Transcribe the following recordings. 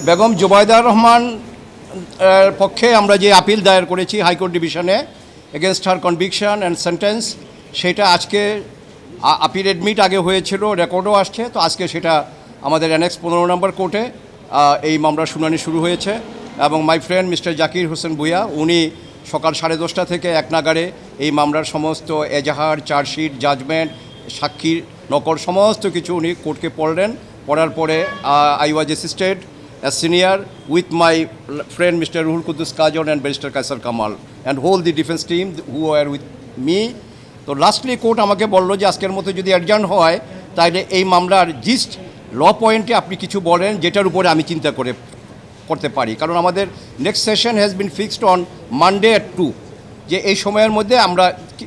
বেগম জুবাইদা রহমান পক্ষে আমরা যে আপিল দায়ের করেছি হাইকোর্ট ডিভিশনে against her conviction and sentence, সেটা আজকে আপিল এডমিট আগে হয়েছিল, রেকর্ডও আসছে। তো আজকে সেটা আমাদের অ্যানেক্স 15 নম্বর কোর্টে এই মামলার শুনানি শুরু হয়েছে এবং my friend mister Zakir Hossain Bhuiyan উনি সকাল 10:30 থেকে এক নাগাড়ে এই মামলার সমস্ত এজাহার, চার্জশিট, জাজমেন্ট, সাক্ষীর নকল সমস্ত কিছু উনি কোর্টকে পড়ার পরে I was assisted as senior with my friend Mr. Ruhul Qudus Kajon and Barrister Kaisar Kamal and whole the defense team who were with me. তো লাস্টলি কোর্ট আমাকে বললো যে আজকের মতো যদি অ্যাডজার্ন হয় তাহলে এই মামলার জিস্ট ল পয়েন্টে আপনি কিছু বলেন যেটার উপরে আমি চিন্তা করতে পারি, কারণ আমাদের next session has been fixed on Monday at 2, যে এই সময়ের মধ্যে আমরা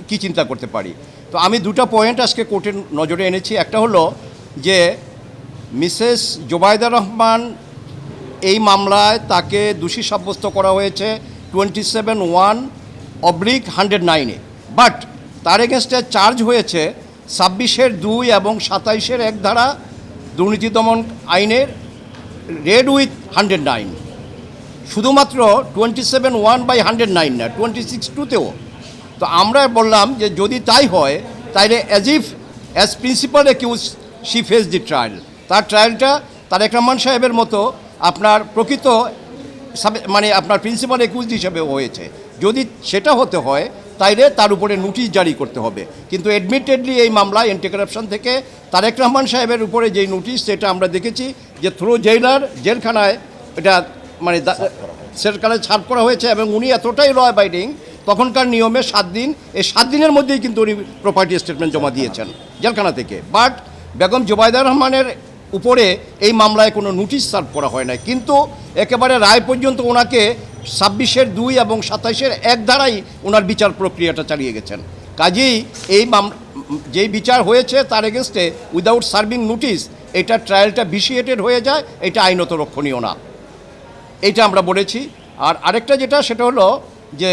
কি চিন্তা করতে পারি। তো আমি দুটো পয়েন্ট আজকে কোর্টের নজরে এনেছি। একটা হলো যে মিসেস জুবাইদা রহমান এই মামলায় তাকে দোষী সাব্যস্ত করা হয়েছে 27(1)/109-এ, বাট তার এগেনস্টে চার্জ হয়েছে 26(2) এবং 27(1) ধারা দুর্নীতি দমন আইনের রেড উইথ 109, শুধুমাত্র 27(1)/109 না, 26(2)তেও। তো আমরা বললাম যে যদি তাই হয় তাইলে as principal accused she face the trial, তার ট্রায়ালটা তারেক রহমান সাহেবের মতো আপনার প্রকৃত মানে আপনার প্রিন্সিপাল অ্যাকিউজ হিসেবে হয়েছে। যদি সেটা হতে হয় তাইলে তার উপরে নোটিশ জারি করতে হবে। কিন্তু অ্যাডমিটেডলি এই মামলা অ্যান্টি কারাপশন থেকে তারেক রহমান সাহেবের উপরে যেই নোটিশ সেটা আমরা দেখেছি যে থ্রু জেলখানায় এটা মানে সেলখানায় ছাড় করা হয়েছে এবং উনি এতটাই ল অ্যাবাইডিং, তখনকার নিয়মে 7 দিন, এই 7 দিনের মধ্যেই কিন্তু উনি প্রপার্টি স্টেটমেন্ট জমা দিয়েছেন জেলখানা থেকে। বাট বেগম জুবাইদা রহমানের উপরে এই মামলায় কোনো নোটিশ সার্ভ করা হয় না, কিন্তু একেবারে রায় পর্যন্ত ওনাকে 26(2) এবং 27(1) ধারাই ওনার বিচার প্রক্রিয়াটা চালিয়ে গেছেন। কাজেই এই যেই বিচার হয়েছে তার এগেনস্টে উইদাউট সার্ভিং নোটিশ এটা ট্রায়ালটা ভিসিয়েটেড হয়ে যায়, এটা আইনত রক্ষণীয় না, এইটা আমরা বলেছি। আর আরেকটা যেটা সেটা হলো যে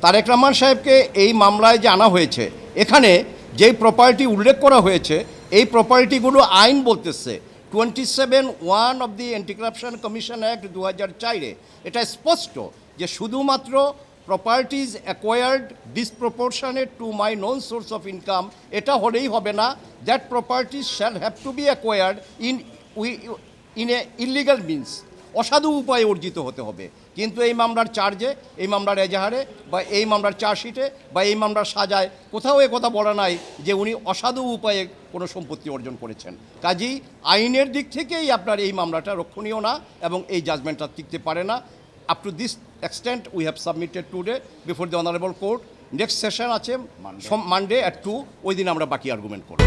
তারেক রহমান সাহেবকে এই মামলায় যে আনা হয়েছে, এখানে যেই প্রপার্টি উল্লেখ করা হয়েছে এই প্রপার্টিগুলো আইন বলতেছে 27(1) of the anti corruption commission act 2004-এ এটা স্পষ্ট যে শুধুমাত্র properties acquired disproportionate to my non source of income এটা হলেই হবে না, that properties shall have to be acquired in a illegal means, অসাধু উপায়ে অর্জিত হতে হবে। কিন্তু এই মামলার চার্জে, এই মামলার এজাহারে বা এই মামলার চার্জশিটে বা এই মামলার সাজায় কোথাও এ কথা বলা নাই যে উনি অসাধু উপায়ে কোনো সম্পত্তি অর্জন করেছেন। কাজেই আইনের দিক থেকেই আপনার এই মামলাটা রক্ষণীয় না এবং এই জাজমেন্টটা টিকতে পারে না। Up to this extent we have submitted today before the honourable court. Next session আছে মানডে at 2, ওই দিন আমরা বাকি আর্গুমেন্ট করব।